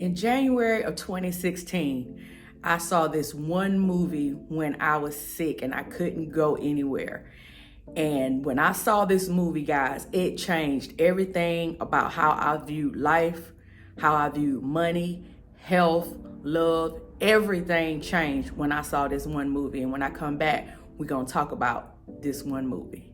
In January of 2016, I saw this one movie when I was sick and I couldn't go anywhere. And when I saw this movie, guys, it changed everything about how I viewed life, how I viewed money, health, love. Everything changed when I saw this one movie. And when I come back, we're going to talk about this one movie.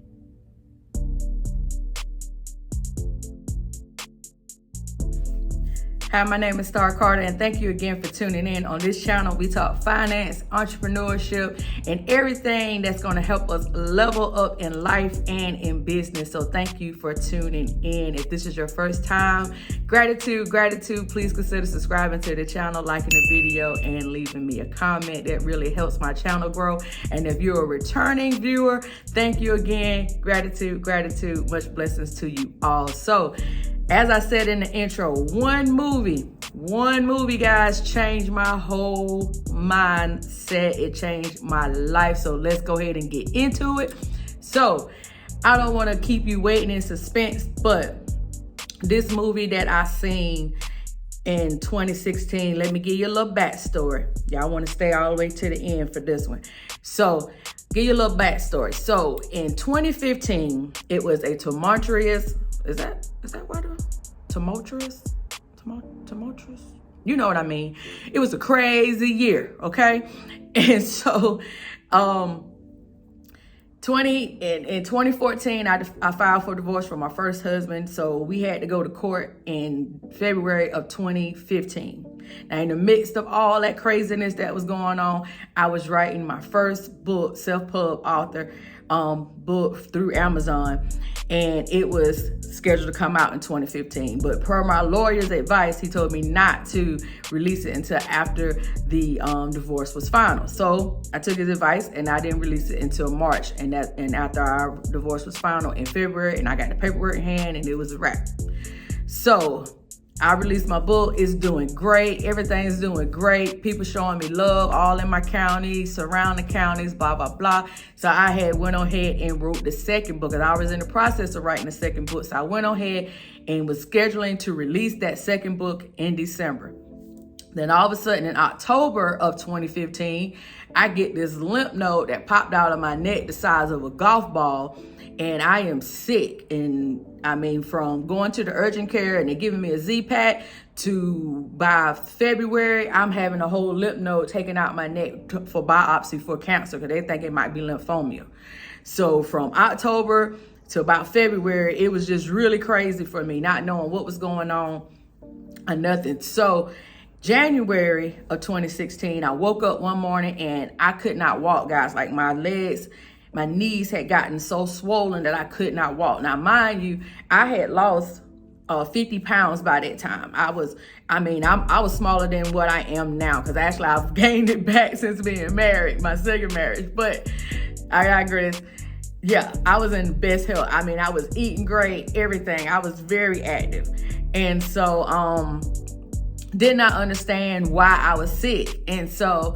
Hi, my name is Star Carter, and thank you again for tuning in. On this channel, we talk finance, entrepreneurship, and everything that's going to help us level up in life and in business. So thank you for tuning in. If this is your first time, gratitude. Please consider subscribing to the channel, liking the video, and leaving me a comment. That really helps my channel grow. And if you're a returning viewer, thank you again. Gratitude. Much blessings to you all. So, as I said in the intro, one movie, guys, changed my whole mindset. It changed my life. So let's go ahead and get into it. So I don't want to keep you waiting in suspense, but this movie that I seen in 2016, let me give you a little backstory. Y'all want to stay all the way to the end for this one. So give you a little backstory. So in 2015, it was a tumultuous, is that what tumultuous? You know what I mean? It was a crazy year, okay? And so in 2014, I filed for divorce from my first husband. So we had to go to court in February of 2015. Now, in the midst of all that craziness that was going on, I was writing my first book, self-pub author book through Amazon, and it was scheduled to come out in 2015. But per my lawyer's advice, he told me not to release it until after the divorce was final. So I took his advice and I didn't release it until March. And after our divorce was final in February, and I got the paperwork in hand, and it was a wrap. So I released my book. It's doing great. Everything's doing great. People showing me love all in my county, surrounding counties, blah, blah, blah. So I went on ahead and wrote the second book, and I was in the process of writing the second book. So I went on ahead and was scheduling to release that second book in December. Then all of a sudden in October of 2015, I get this lymph node that popped out of my neck the size of a golf ball. And I am sick. And I mean, from going to the urgent care and they're giving me a Z-Pack to by February, I'm having a whole lymph node taken out my neck for biopsy for cancer because they think it might be lymphoma. So from October to about February, it was just really crazy for me, not knowing what was going on or nothing. So January of 2016, I woke up one morning and I could not walk, guys. Like my legs, my knees had gotten so swollen that I could not walk. Now, mind you, I had lost 50 pounds by that time. I was smaller than what I am now because actually I've gained it back since being married, my second marriage. But I digress. Yeah, I was in the best health. I mean, I was eating great, everything. I was very active. And so did not understand why I was sick. And so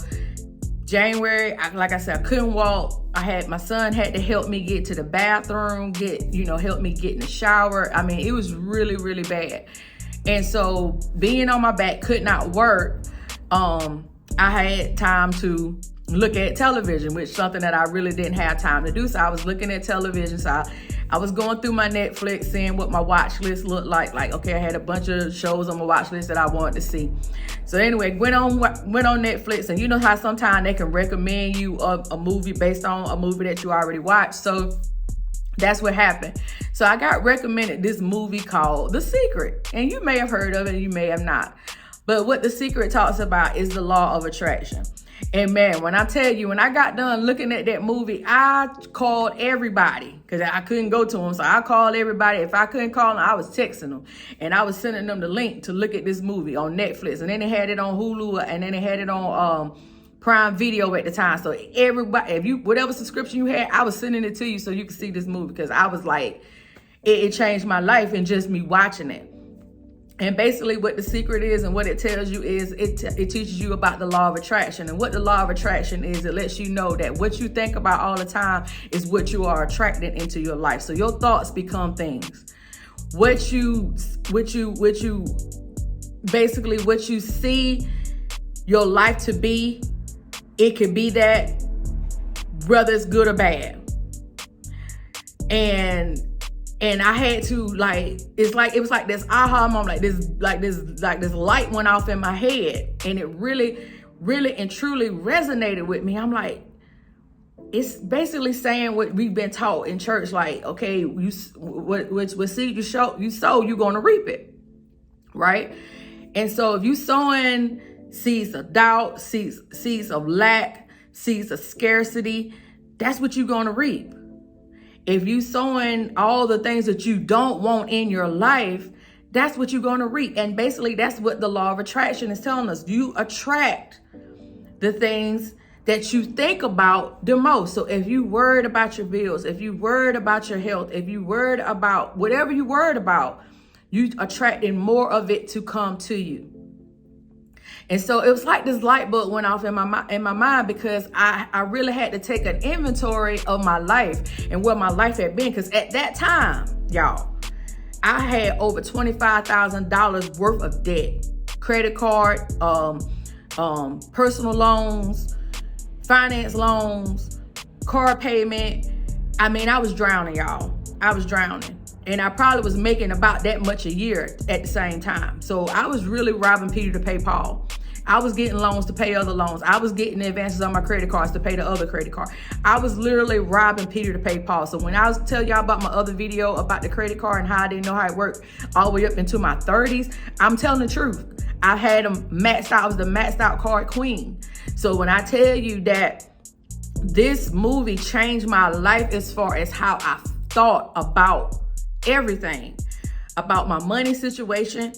January, like I said, I couldn't walk. My son had to help me get to the bathroom, help me get in the shower. I mean, it was really, really bad. And so being on my back, could not work. I had time to look at television, which is something that I really didn't have time to do. So I was looking at television. So I was going through my Netflix, seeing what my watch list looked like. Like, okay, I had a bunch of shows on my watch list that I wanted to see. So anyway, went on Netflix, and you know how sometimes they can recommend you a movie based on a movie that you already watched. So that's what happened. So I got recommended this movie called The Secret, and you may have heard of it, you may have not. But what The Secret talks about is the law of attraction. And man, when I tell you, when I got done looking at that movie, I called everybody because I couldn't go to them. So I called everybody. If I couldn't call them, I was texting them. And I was sending them the link to look at this movie on Netflix. And then they had it on Hulu, and then they had it on Prime Video at the time. So everybody, whatever subscription you had, I was sending it to you so you could see this movie because I was like, it changed my life and just me watching it. And basically what The Secret is and what it tells you is it teaches you about the law of attraction. And what the law of attraction is, it lets you know that what you think about all the time is what you are attracting into your life. So your thoughts become things. What you basically what you see your life to be, it can be that, whether it's good or bad. And I had to, like, it was like this aha moment, this light went off in my head, and it really and truly resonated with me. I'm like, it's basically saying what we've been taught in church, like, okay, what seed you sow, you're gonna reap it, right? And so if you sowing seeds of doubt, seeds of lack, seeds of scarcity, that's what you're gonna reap. If you sowing all the things that you don't want in your life, that's what you're gonna reap. And basically that's what the law of attraction is telling us. You attract the things that you think about the most. So if you worried about your bills, if you worried about your health, if you worried about whatever you worried about, you attracting more of it to come to you. And so it was like this light bulb went off in my mind, because I really had to take an inventory of my life and where my life had been. Because at that time, y'all, I had over $25,000 worth of debt, credit card, personal loans, finance loans, car payment. I mean, I was drowning, y'all. I was drowning. And I probably was making about that much a year at the same time. So I was really robbing Peter to pay Paul. I was getting loans to pay other loans. I was getting the advances on my credit cards to pay the other credit card. I was literally robbing Peter to pay Paul. So when I was tell y'all about my other video about the credit card and how I didn't know how it worked all the way up into my 30s, I'm telling the truth. I had them maxed out. I was the maxed out card queen. So when I tell you that this movie changed my life as far as how I thought about everything, about my money situation,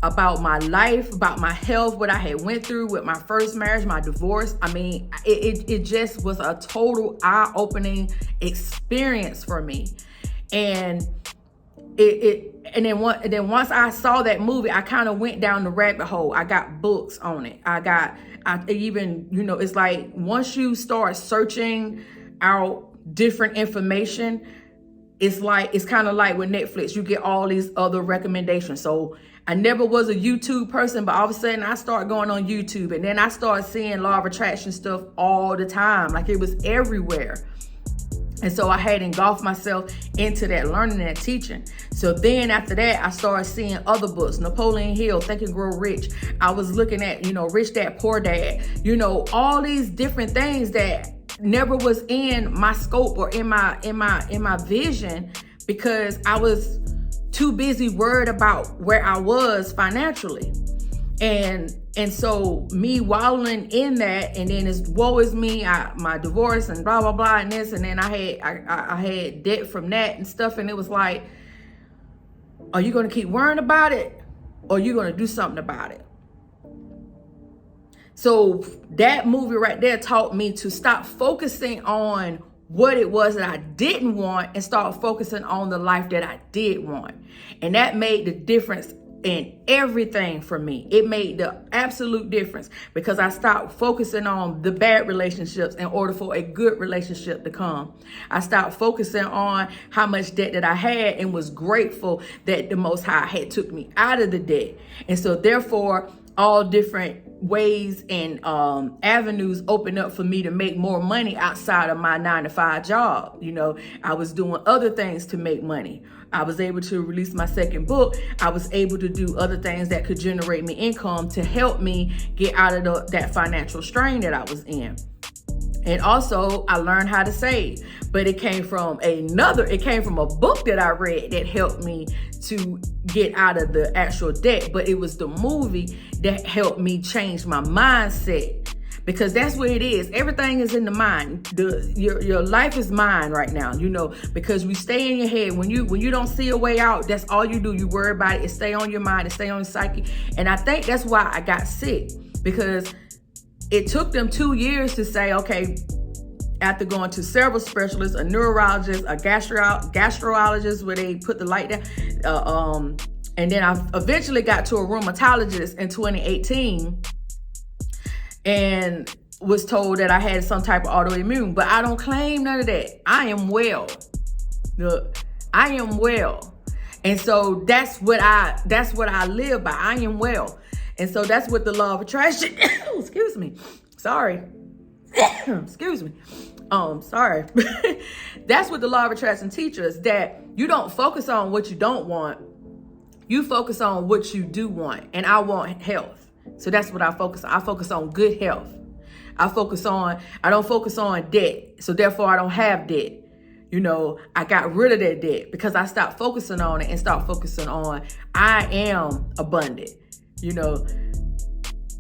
about my life, about my health, what I had went through with my first marriage, my divorce. I mean, it just was a total eye-opening experience for me. And then once I saw that movie, I kind of went down the rabbit hole. I got books on it. I even, it's like once you start searching out different information, it's kind of like with Netflix, you get all these other recommendations. So I never was a YouTube person, but all of a sudden I started going on YouTube, and then I started seeing law of attraction stuff all the time. Like it was everywhere. And so I had engulfed myself into that learning and teaching. So then after that, I started seeing other books, Napoleon Hill, Think and Grow Rich. I was looking at, Rich Dad, Poor Dad, all these different things that never was in my scope or in my vision, because I was too busy worried about where I was financially. And so me wallowing in that, and then it's woe is me, my divorce and blah, blah, blah, and this, and then I had debt from that and stuff. And it was like, are you going to keep worrying about it, or are you going to do something about it? So that movie right there taught me to stop focusing on what it was that I didn't want and start focusing on the life that I did want. And that made the difference in everything for me. It made the absolute difference, because I stopped focusing on the bad relationships in order for a good relationship to come. I stopped focusing on how much debt that I had and was grateful that the Most High had took me out of the debt. And so therefore, all different ways and avenues open up for me to make more money outside of my 9-to-5 job. I was doing other things to make money. I was able to release my second book. I was able to do other things that could generate me income to help me get out of that financial strain that I was in. And also I learned how to save, but it came from a book that I read that helped me to get out of the actual debt. But it was the movie that helped me change my mindset, because that's what it is. Everything is in the mind. Your life is mine right now, because we stay in your head. When you don't see a way out, that's all you do. You worry about it. It stay on your mind. It stay on your psyche. And I think that's why I got sick, because it took them 2 years to say, okay, after going to several specialists, a neurologist, a gastrologist, where they put the light down. And then I eventually got to a rheumatologist in 2018 and was told that I had some type of autoimmune, but I don't claim none of that. I am well. Look, I am well. And so that's what I live by. I am well. And so that's what the law of attraction, excuse me, sorry. Excuse me. Sorry. That's what the law of attraction teaches us, that you don't focus on what you don't want. You focus on what you do want. And I want health. So that's what I focus on. I focus on good health. I don't focus on debt. So therefore I don't have debt. You know, I got rid of that debt because I stopped focusing on it and start focusing on I am abundant. You know,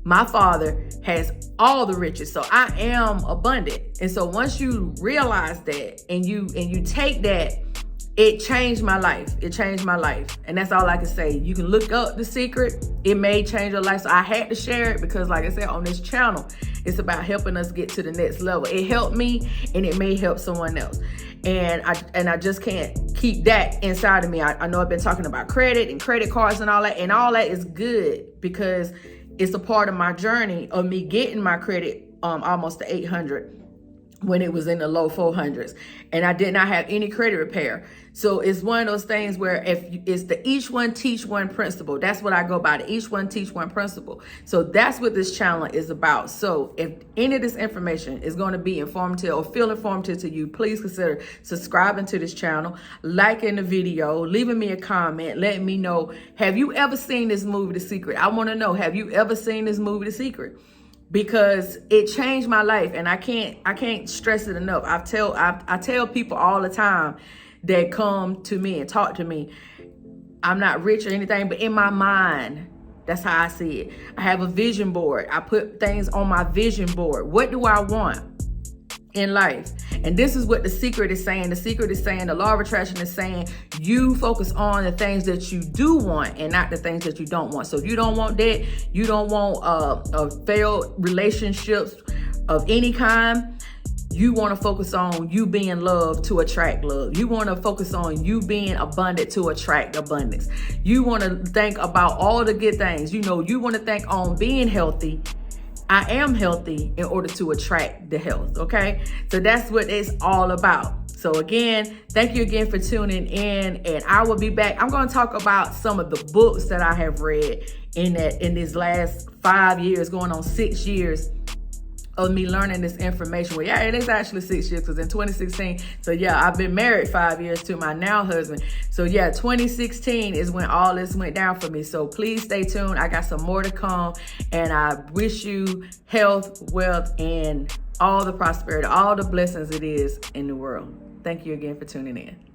my Father has all the riches, so I am abundant. And so once you realize that and you take that, it changed my life. It changed my life. And that's all I can say. You can look up The Secret. It may change your life. So I had to share it because, like I said, on this channel, it's about helping us get to the next level. It helped me and it may help someone else. And I just can't keep that inside of me. I know I've been talking about credit and credit cards and all that is good because it's a part of my journey of me getting my credit almost to 800 when it was in the low 400s, and I did not have any credit repair. So it's one of those things where it's the each one teach one principle. That's what I go by, the each one teach one principle. So that's what this channel is about. So if any of this information is going to be informative or feel informative to you, please consider subscribing to this channel, liking the video, leaving me a comment, letting me know, have you ever seen this movie, The Secret? I want to know, have you ever seen this movie, The Secret? Because it changed my life, and I can't stress it enough. I tell people all the time that come to me and talk to me, I'm not rich or anything, but in my mind, that's how I see it. I have a vision board. I put things on my vision board. What do I want in life? And this is what The Secret is saying. The Secret is saying, the law of attraction is saying, you focus on the things that you do want and not the things that you don't want. So if you don't want that, you don't want failed relationships of any kind, you want to focus on you being loved to attract love. You want to focus on you being abundant to attract abundance. You want to think about all the good things. You know, you want to think on being healthy. I am healthy in order to attract the health, okay? So that's what it's all about. So again, thank you again for tuning in, and I will be back. I'm going to talk about some of the books that I have read in this last 5 years, going on 6 years of me learning this information. Well, yeah, it is actually 6 years because in 2016, so yeah, I've been married 5 years to my now husband. So yeah, 2016 is when all this went down for me. So please stay tuned. I got some more to come, and I wish you health, wealth, and all the prosperity, all the blessings it is in the world. Thank you again for tuning in.